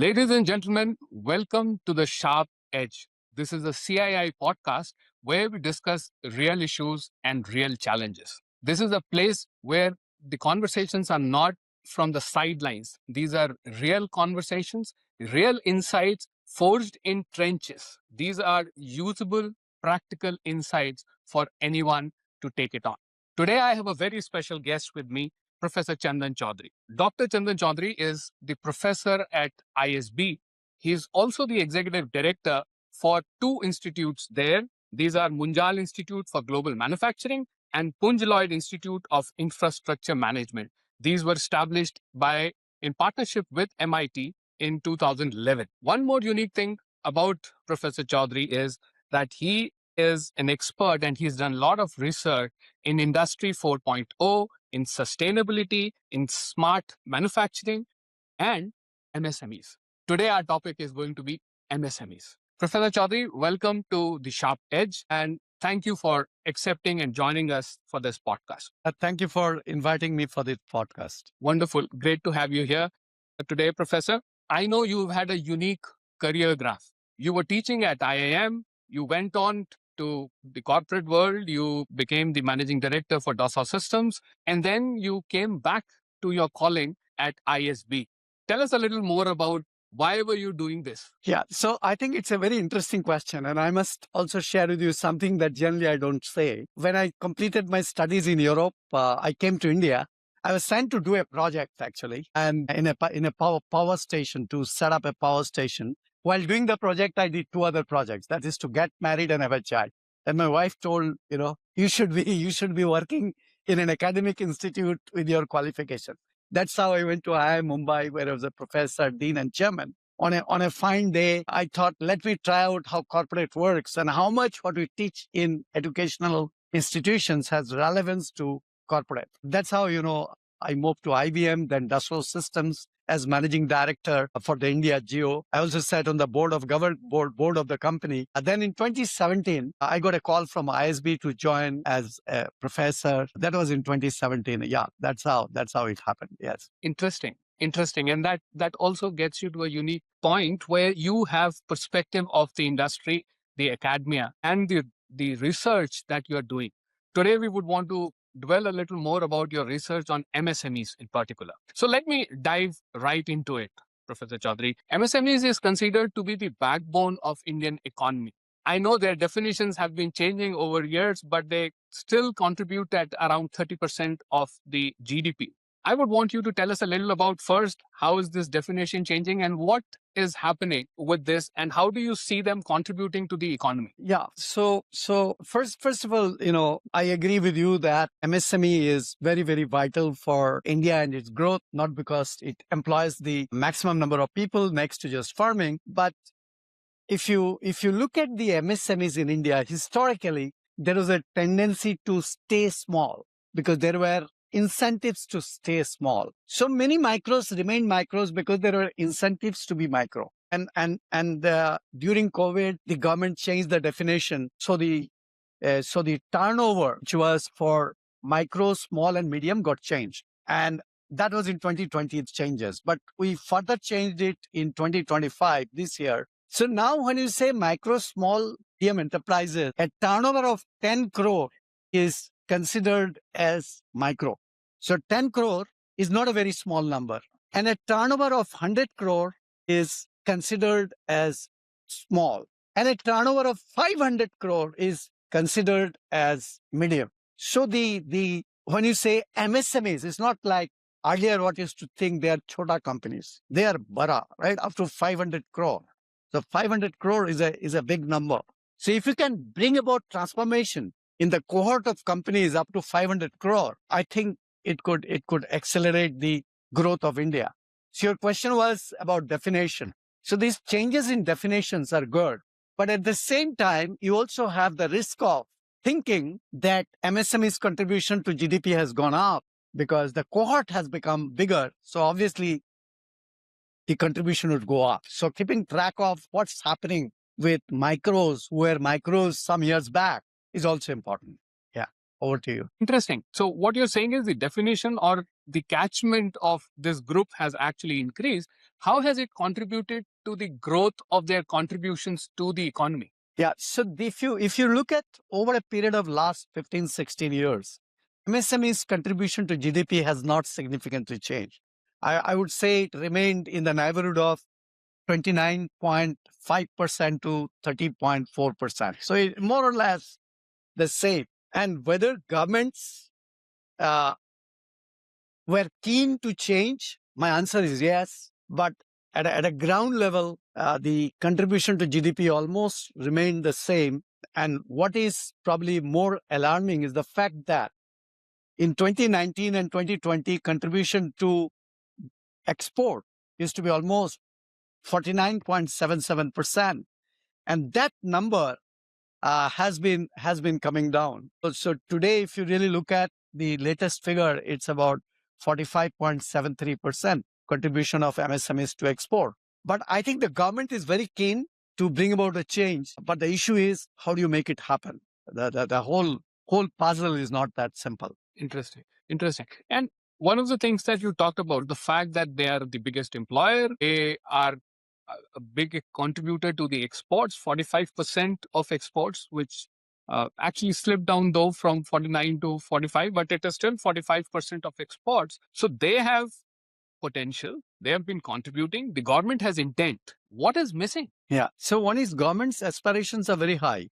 Ladies and gentlemen, welcome to the Sharp Edge. This is a CII podcast where we discuss real issues and real challenges. This is a place where the conversations are not from the sidelines. These are real conversations, real insights forged in trenches. These are usable, practical insights for anyone to take it on. Today, I have a very special guest with me, Professor Chandan Chowdhury. Dr. Chandan Chowdhury is the professor at ISB. He is also the executive director for two institutes there. These are Munjal Institute for Global Manufacturing and Punj Lloyd Institute of Infrastructure Management. These were established in partnership with MIT in 2011. One more unique thing about Professor Chowdhury is that he is an expert and he's done a lot of research in Industry 4.0, in sustainability, in smart manufacturing, and MSMEs. Today, our topic is going to be MSMEs. Professor Chowdhury, welcome to the Sharp Edge, and thank you for accepting and joining us for this podcast. Thank you for inviting me for this podcast. Wonderful. Great to have you here today, Professor. I know you've had a unique career graph. You were teaching at IIM, you went on to the corporate world, you became the managing director for Dassault Systems, and then you came back to your calling at ISB. Tell us a little more about why were you doing this? Yeah, so I think it's a very interesting question, and I must also share with you something that generally I don't say. When I completed my studies in Europe, I came to India. I was sent to do a project actually, and in a power station, to set up a power station. While doing the project, I did two other projects. That is to get married and have a child. And my wife told, you should be working in an academic institute with your qualification. That's how I went to IIM Mumbai, where I was a professor, dean, and chairman. On a fine day, I thought, let me try out how corporate works and how much what we teach in educational institutions has relevance to corporate. That's how, I moved to IBM, then Dassault Systems as managing director for the India Geo. I also sat on the board of the company. And then in 2017, I got a call from ISB to join as a professor. That was in 2017. Yeah, that's how it happened. Yes. Interesting. And that also gets you to a unique point where you have perspective of the industry, the academia, and the research that you are doing. Today, we would want to dwell a little more about your research on MSMEs in particular. So let me dive right into it, Professor Chowdhury. MSMEs is considered to be the backbone of Indian economy. I know their definitions have been changing over years, but they still contribute at around 30% of the GDP. I would want you to tell us a little about first, how is this definition changing and what is happening with this and how do you see them contributing to the economy? Yeah. So first of all, I agree with you that MSME is very, very vital for India and its growth, not because it employs the maximum number of people next to just farming, but if you look at the MSMEs in India, historically, there was a tendency to stay small because there were incentives to stay small. So many micros remained micros because there were incentives to be micro. And during COVID, the government changed the definition. So the turnover, which was for micro, small, and medium, got changed. And that was in 2020, it changes. But we further changed it in 2025, this year. So now when you say micro, small, medium enterprises, a turnover of 10 crore is considered as micro. So 10 crore is not a very small number. And a turnover of 100 crore is considered as small. And a turnover of 500 crore is considered as medium. So when you say MSMEs, it's not like earlier what used to think they are chota companies. They are bara, right? Up to 500 crore. So 500 crore is a big number. So if you can bring about transformation in the cohort of companies up to 500 crore, I think it could accelerate the growth of India. So your question was about definition. So these changes in definitions are good. But at the same time, you also have the risk of thinking that MSME's contribution to GDP has gone up because the cohort has become bigger. So obviously, the contribution would go up. So keeping track of what's happening with micros, who were micros some years back, is also important. Yeah, over to you. Interesting. So what you're saying is the definition or the catchment of this group has actually increased, How has it contributed to the growth of their contributions to the economy? Yeah. So if you look at over a period of last 15, 16 years, MSME's contribution to GDP has not significantly changed. I would say it remained in the neighborhood of 29.5% to 30.4%. So more or less the same. And whether governments uh, were keen to change, my answer is yes. But at a ground level, the contribution to GDP almost remained the same. And what is probably more alarming is the fact that in 2019 and 2020, contribution to export used to be almost 49.77%. And that number has been coming down. So today, if you really look at the latest figure, it's about 45.73% contribution of MSMEs to export. But I think the government is very keen to bring about a change. But the issue is, how do you make it happen? The whole puzzle is not that simple. Interesting. Interesting. And one of the things that you talked about, the fact that they are the biggest employer, they are a big contributor to the exports, 45% of exports, which actually slipped down though from 49 to 45, but it is still 45% of exports. So they have potential. They have been contributing. The government has intent. What is missing? Yeah. So one is government's aspirations are very high.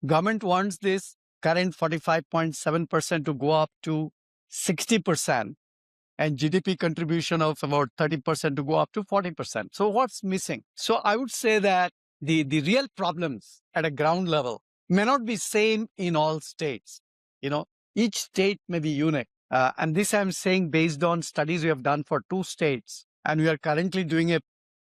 Government wants this current 45.7% to go up to 60%, and GDP contribution of about 30% to go up to 40%. So what's missing? So I would say that the real problems at a ground level may not be same in all states. Each state may be unique. And this I'm saying based on studies we have done for 2 states. And we are currently doing a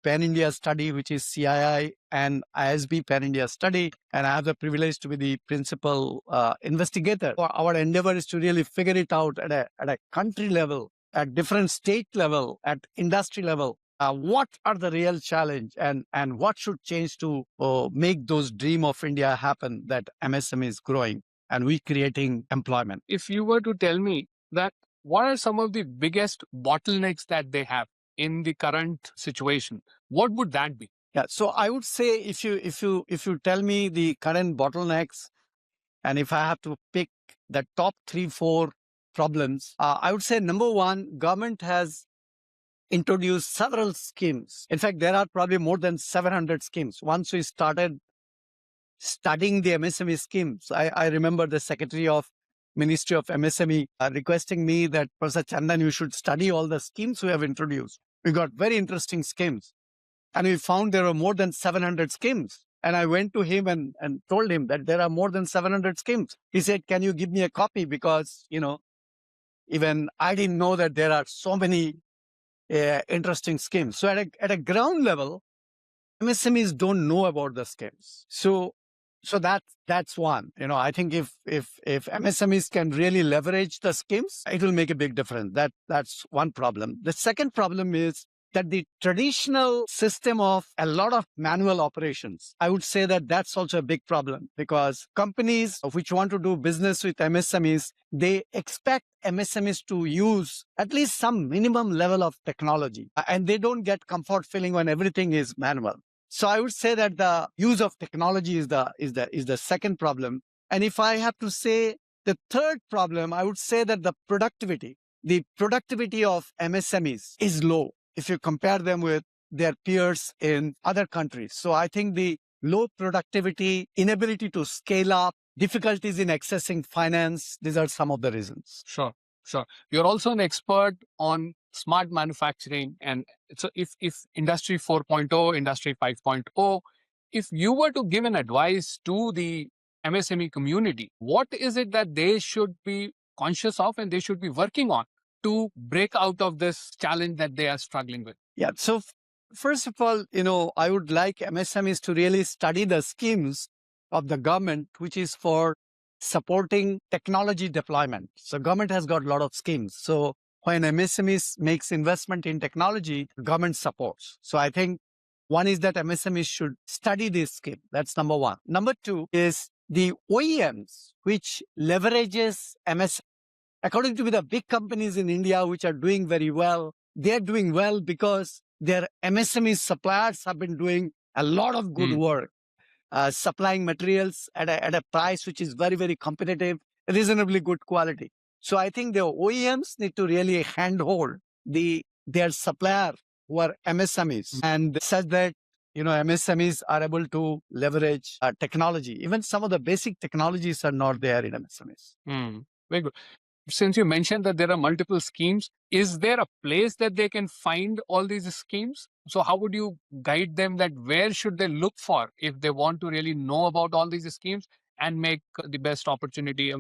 Pan-India study, which is CII and ISB Pan-India study. And I have the privilege to be the principal investigator. Our endeavor is to really figure it out at a country level, at different state level, at industry level. What are the real challenge and what should change to make those dream of India happen, that MSME is growing and we creating employment? If you were to tell me that, what are some of the biggest bottlenecks that they have in the current situation, what would that be? Yeah, so I would say if you tell me the current bottlenecks, and if I have to pick the top 3-4 problems, I would say number one, government has introduced several schemes. In fact, there are probably more than 700 schemes. Once we started studying the MSME schemes, I remember the Secretary of Ministry of MSME requesting me that, Professor Chandan, you should study all the schemes we have introduced. We got very interesting schemes. And we found there were more than 700 schemes. And I went to him and told him that there are more than 700 schemes. He said, can you give me a copy? Because, even I didn't know that there are so many interesting schemes. So at a ground level, MSMEs don't know about the schemes. So that's one. I think if MSMEs can really leverage the schemes, it will make a big difference. That's one problem. The second problem is that the traditional system of a lot of manual operations, I would say that that's also a big problem, because companies which want to do business with MSMEs, they expect MSMEs to use at least some minimum level of technology, and they don't get comfort feeling when everything is manual. So I would say that the use of technology is the second problem. And if I have to say the third problem, I would say that the productivity of MSMEs is low if you compare them with their peers in other countries. So I think the low productivity, inability to scale up, difficulties in accessing finance, these are some of the reasons. Sure. You're also an expert on smart manufacturing. And so if Industry 4.0, Industry 5.0, if you were to give an advice to the MSME community, what is it that they should be conscious of and they should be working on to break out of this challenge that they are struggling with? Yeah. So first of all, I would like MSMEs to really study the schemes of the government, which is for supporting technology deployment. So government has got a lot of schemes. So when MSMEs makes investment in technology, government supports. So I think one is that MSMEs should study this scheme. That's number one. Number two is the OEMs, which leverages MS. According to me, the big companies in India which are doing very well, they're doing well because their MSME suppliers have been doing a lot of good work, supplying materials at a price which is very, very competitive, reasonably good quality. So I think the OEMs need to really handhold their supplier who are MSMEs and such that MSMEs are able to leverage technology. Even some of the basic technologies are not there in MSMEs. Very good. Since you mentioned that there are multiple schemes, is there a place that they can find all these schemes? So how would you guide them that where should they look for if they want to really know about all these schemes and make the best opportunity,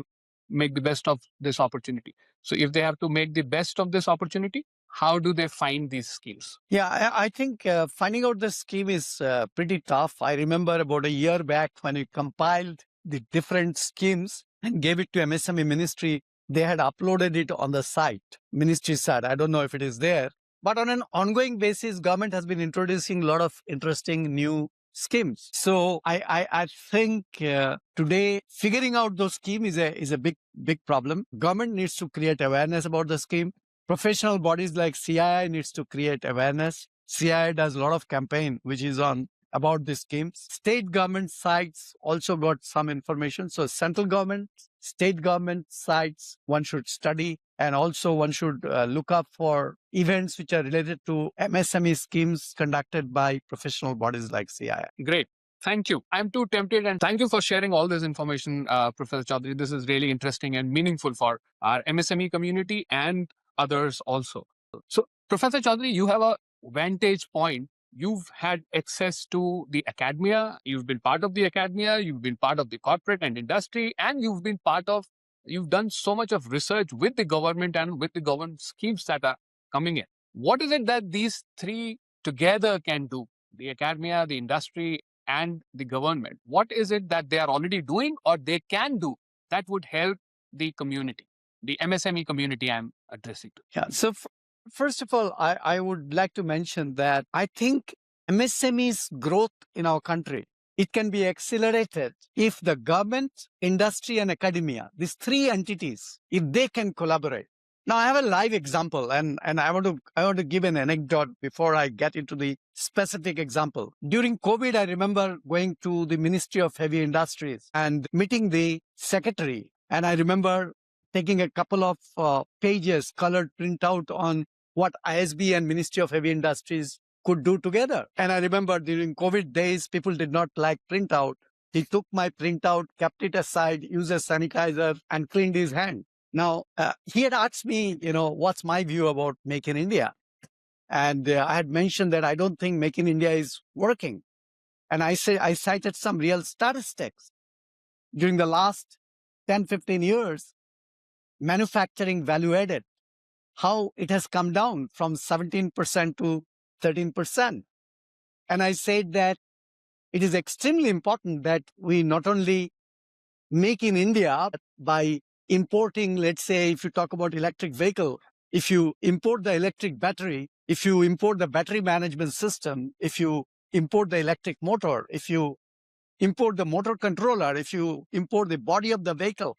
make the best of this opportunity? So if they have to make the best of this opportunity, how do they find these schemes? Yeah, I think finding out the scheme is pretty tough. I remember about a year back when we compiled the different schemes and gave it to MSME ministry, they had uploaded it on the site, ministry site. I don't know if it is there. But on an ongoing basis, government has been introducing a lot of interesting new schemes. So I think today figuring out those schemes is a big problem. Government needs to create awareness about the scheme. Professional bodies like CII needs to create awareness. CII does a lot of campaign which is on about these schemes. State government sites also got some information. So central government, state government sites, one should study. And also one should look up for events which are related to MSME schemes conducted by professional bodies like CII. Great. Thank you. I'm too tempted, and thank you for sharing all this information, Professor Chowdhury. This is really interesting and meaningful for our MSME community and others also. So, Professor Chowdhury, you have a vantage point. You've had access to the academia. You've been part of the academia. You've been part of the corporate and industry, and you've done so much of research with the government and with the government schemes that are coming in. What is it that these three together can do? The academia, the industry, and the government. What is it that they are already doing or they can do that would help the community, the MSME community I'm addressing to? Yeah. So first of all, I would like to mention that I think MSME's growth in our country, it can be accelerated if the government, industry, and academia, these three entities, if they can collaborate. Now, I have a live example, and I want to give an anecdote before I get into the specific example. During COVID, I remember going to the Ministry of Heavy Industries and meeting the secretary. And I remember taking a couple of pages, colored printout on what ISB and Ministry of Heavy Industries could do together. And I remember during COVID days, people did not like printout. He took my printout, kept it aside, used a sanitizer, and cleaned his hand. Now, he had asked me, what's my view about Make in India? And I had mentioned that I don't think Make in India is working. And I cited some real statistics. During the last 10, 15 years, manufacturing value added, how it has come down from 17% to 13%. And I said that it is extremely important that we not only make in India by importing, let's say, if you talk about electric vehicle, if you import the electric battery, if you import the battery management system, if you import the electric motor, if you import the motor controller, if you import the body of the vehicle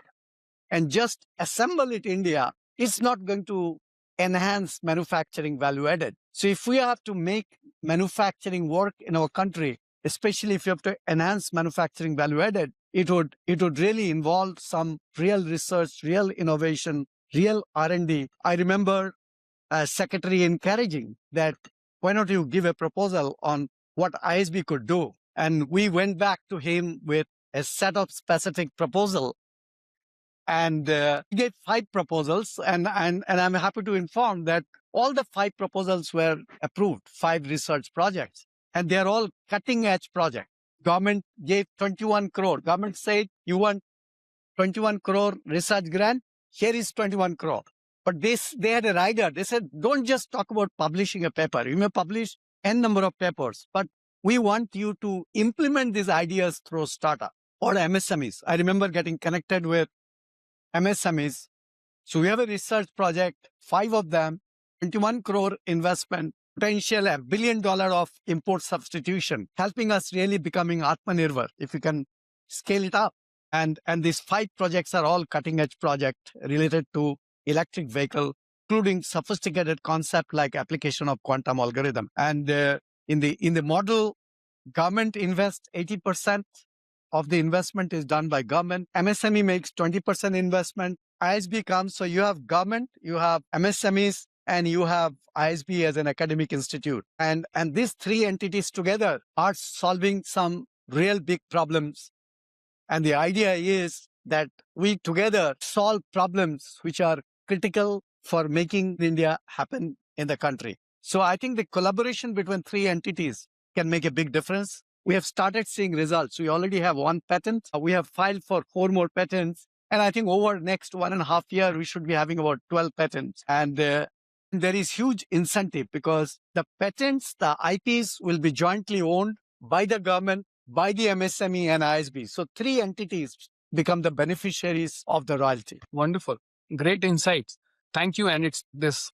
and just assemble it in India, it's not going to enhance manufacturing value added. So if we have to make manufacturing work in our country, especially if you have to enhance manufacturing value added, it would really involve some real research, real innovation, real R&D. I remember a secretary encouraging that, why not you give a proposal on what ISB could do? And we went back to him with a set of specific proposal. And he gave 5 proposals, and I'm happy to inform that all the 5 proposals were approved, 5 research projects, and they're all cutting edge projects. Government gave 21 crore. Government said, you want 21 crore research grant? Here is 21 crore. But they had a rider. They said, don't just talk about publishing a paper. You may publish n number of papers, but we want you to implement these ideas through startup or MSMEs. I remember getting connected with MSMEs. So we have a research project, 5 of them, 21 crore investment, potential $1 billion of import substitution, helping us really becoming Aatmanirbhar, if we can scale it up. And these 5 projects are all cutting edge projects related to electric vehicle including sophisticated concept like application of quantum algorithm. And in the model, government invests 80% of the investment is done by government. MSME makes 20% investment. ISB comes, so you have government, you have MSMEs, and you have ISB as an academic institute. And these three entities together are solving some real big problems. And the idea is that we together solve problems which are critical for making India happen in the country. So I think the collaboration between three entities can make a big difference. We have started seeing results. We already have one patent. We have filed for 4 more patents. And I think over next 1.5 years, we should be having about 12 patents. And there is huge incentive because the patents, the IPs will be jointly owned by the government, by the MSME and ISB. So 3 entities become the beneficiaries of the royalty. Wonderful. Great insights. Thank you. And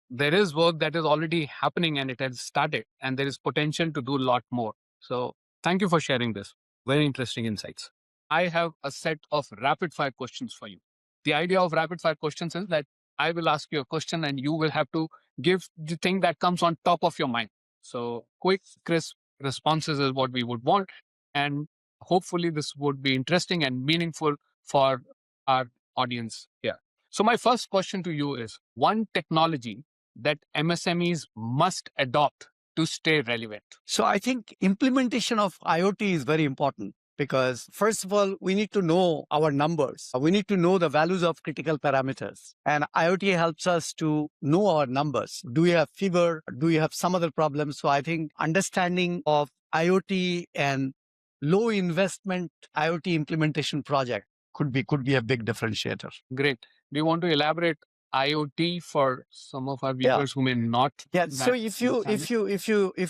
there is work that is already happening and it has started, and there is potential to do a lot more. So thank you for sharing this. Very interesting insights. I have a set of rapid fire questions for you. The idea of rapid fire questions is that I will ask you a question and you will have to give the thing that comes on top of your mind. So quick, crisp responses is what we would want. And hopefully this would be interesting and meaningful for our audience here. So my first question to you is one technology that MSMEs must adopt to stay relevant. So I think implementation of IoT is very important because first of all, we need to know our numbers. We need to know the values of critical parameters. And IoT helps us to know our numbers. Do we have fever? Do we have some other problems? So I think understanding of IoT and low investment IoT implementation project could be a big differentiator. Great. Do you want to elaborate IoT for some of our viewers who may not? Yeah. So if you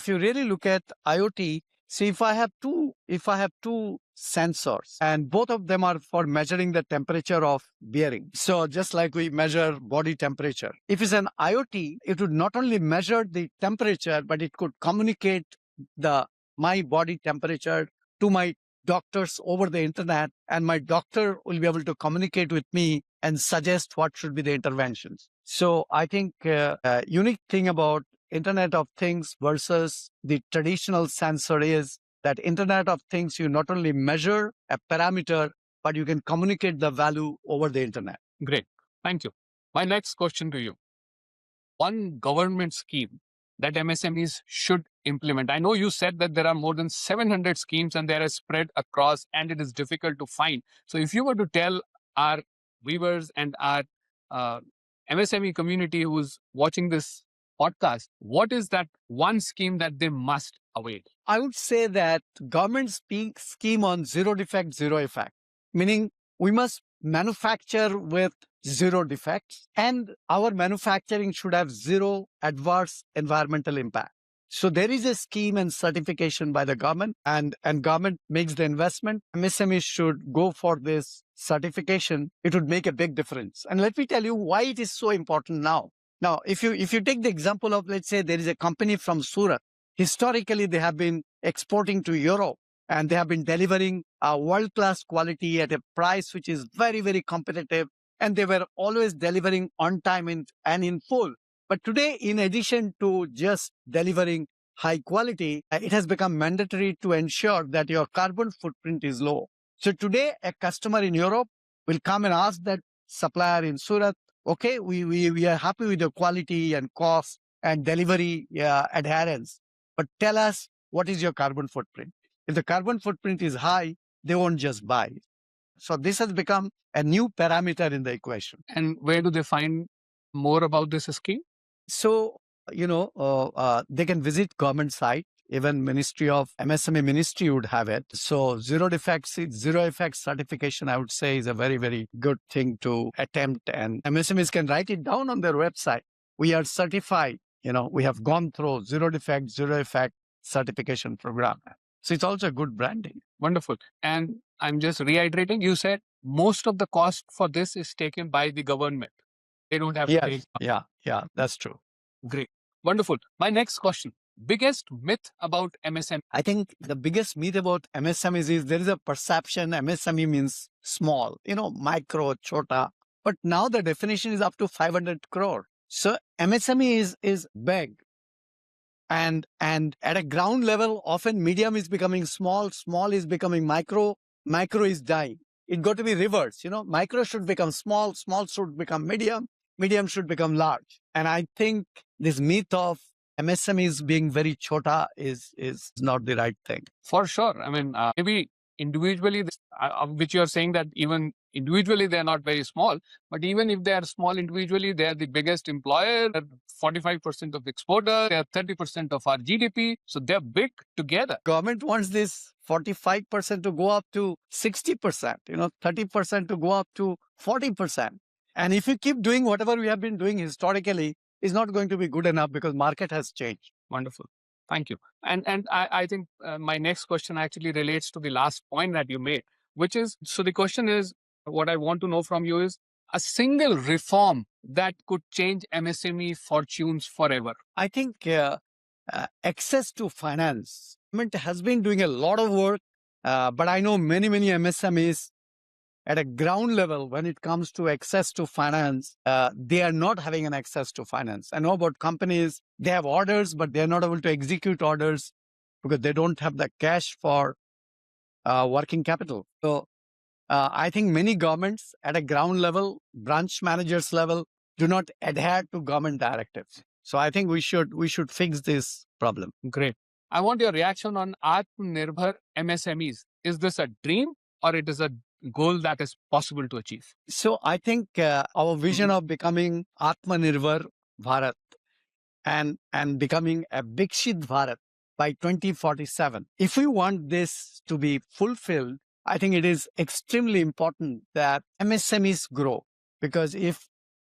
really look at IoT, see if I have two sensors and both of them are for measuring the temperature of bearing. So just like we measure body temperature, if it's an IoT, it would not only measure the temperature, but it could communicate my body temperature to my doctors over the internet, and my doctor will be able to communicate with me and suggest what should be the interventions. So I think unique thing about Internet of Things versus the traditional sensor is that Internet of Things, you not only measure a parameter, but you can communicate the value over the internet. Great. Thank you. My next question to you. One government scheme that MSMEs should implement. I know you said that there are more than 700 schemes and they are spread across and it is difficult to find. So if you were to tell our viewers and our MSME community who's watching this podcast, what is that one scheme that they must avail? I would say that government scheme on zero defect, zero effect, meaning we must manufacture with zero defects and our manufacturing should have zero adverse environmental impact. So there is a scheme and certification by the government and government makes the investment. MSMEs should go for this certification. It would make a big difference. And let me tell you why it is so important now. Now, if you take the example of, let's say there is a company from Surat, historically they have been exporting to Europe and they have been delivering a world-class quality at a price which is very, very competitive. And they were always delivering on time and in full. But today, in addition to just delivering high quality, it has become mandatory to ensure that your carbon footprint is low. So today, a customer in Europe will come and ask that supplier in Surat, okay, we are happy with the quality and cost and delivery adherence, but tell us what is your carbon footprint. If the carbon footprint is high, they won't just buy it. So this has become a new parameter in the equation. And where do they find more about this scheme? So, they can visit government site. Even Ministry of MSME Ministry would have it. So zero effects certification, I would say, is a very, very good thing to attempt. And MSMEs can write it down on their website. We are certified. We have gone through zero defect, zero effect certification program. So it's also a good branding. Wonderful. And I'm just reiterating, you said most of the cost for this is taken by the government. They don't have to pay. Yeah, that's true. Great. Wonderful. My next question. Biggest myth about MSME? I think the biggest myth about MSMEs is there is a perception MSME means small, micro, chota. But now the definition is up to 500 crore. So MSME is big. And at a ground level, often medium is becoming small, small is becoming micro, micro is dying. It got to be reversed. Micro should become small, small should become medium, medium should become large. And I think this myth of MSMEs being very chota is not the right thing. For sure. I mean, maybe individually, which you are saying that even individually they are not very small, but even if they are small individually, they are the biggest employer, 45% of exporter, they are 30% of our GDP. So they're big together. Government wants this 45% to go up to 60%, 30% to go up to 40%. And if you keep doing whatever we have been doing historically, it's not going to be good enough because market has changed. Wonderful. Thank you. And I think my next question actually relates to the last point that you made, which is, so the question is, what I want to know from you is a single reform that could change MSME fortunes forever. I think access to finance. Government has been doing a lot of work, but I know many MSMEs at a ground level, when it comes to access to finance, they are not having an access to finance. I know about companies, they have orders, but they're not able to execute orders because they don't have the cash for working capital. So I think many governments at a ground level, branch managers level, do not adhere to government directives. So I think we should fix this problem. Great. I want your reaction on Aatmanirbhar MSMEs. Is this a dream or it is a goal that is possible to achieve? So I think our vision of becoming Aatmanirbhar Bharat and becoming a Viksit Bharat by 2047. If we want this to be fulfilled, I think it is extremely important that MSMEs grow, because if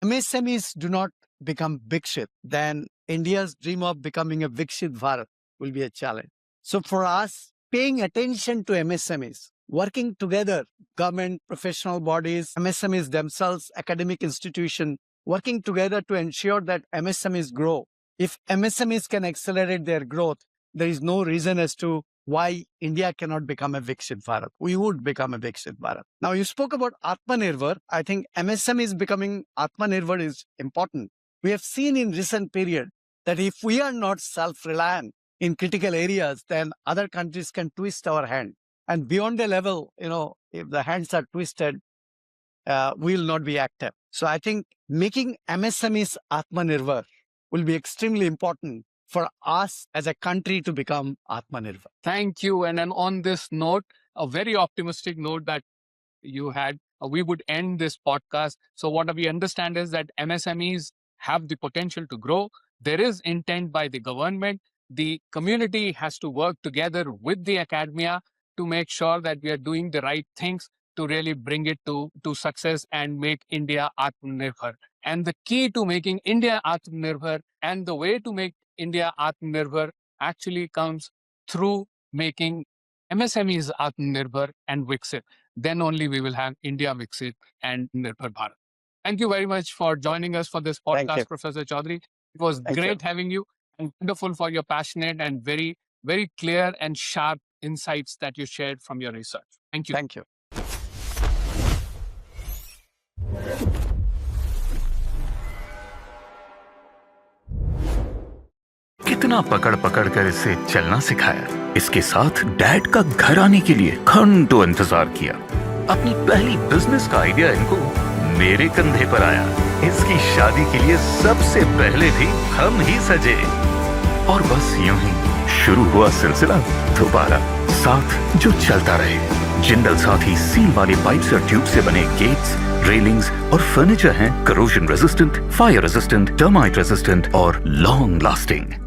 MSMEs do not become Viksit, then India's dream of becoming a Viksit Bharat will be a challenge. So for us, paying attention to MSMEs, working together, government, professional bodies, MSMEs themselves, academic institutions, working together to ensure that MSMEs grow. If MSMEs can accelerate their growth, there is no reason as to why India cannot become a Viksit Bharat. We would become a Viksit Bharat. Now, you spoke about Aatmanirbhar. I think MSMEs becoming Aatmanirbhar is important. We have seen in recent period that if we are not self-reliant in critical areas, then other countries can twist our hand. And beyond the level, if the hands are twisted, we will not be active. So I think making MSMEs Aatmanirbhar will be extremely important for us as a country to become Aatmanirbhar. Thank you. And then on this note, a very optimistic note that you had, we would end this podcast. So what we understand is that MSMEs have the potential to grow. There is intent by the government. The community has to work together with the academia to make sure that we are doing the right things to really bring it to success and make India Aatmanirbhar. And the key to making India Aatmanirbhar and the way to make India Aatmanirbhar actually comes through making MSMEs Aatmanirbhar and Viksit. Then only we will have India Viksit and Nirbhar Bharat. Thank you very much for joining us for this podcast, Professor Chowdhury. It was great having you, and wonderful for your passionate and very, very clear and sharp insights that you shared from your research. Thank you. Thank you. कितना पकड़ पकड़ कर इसे चलना सिखाया। इसके साथ dad का घर आने के लिए घंटों इंतजार किया। अपनी पहली बिजनेस का आइडिया इनको मेरे कंधे पर आया। इसकी शादी के लिए सबसे पहले भी हम ही सजे। और बस यूं ही शुरू हुआ सिलसिला दोबारा, साथ जो चलता रहे। जिंदल साथ ही सील वाले पाइप्स और ट्यूब से बने गेट्स, रेलिंग्स और फर्नीचर हैं corrosion resistant, fire resistant, termite resistant और लॉन्ग लास्टिंग।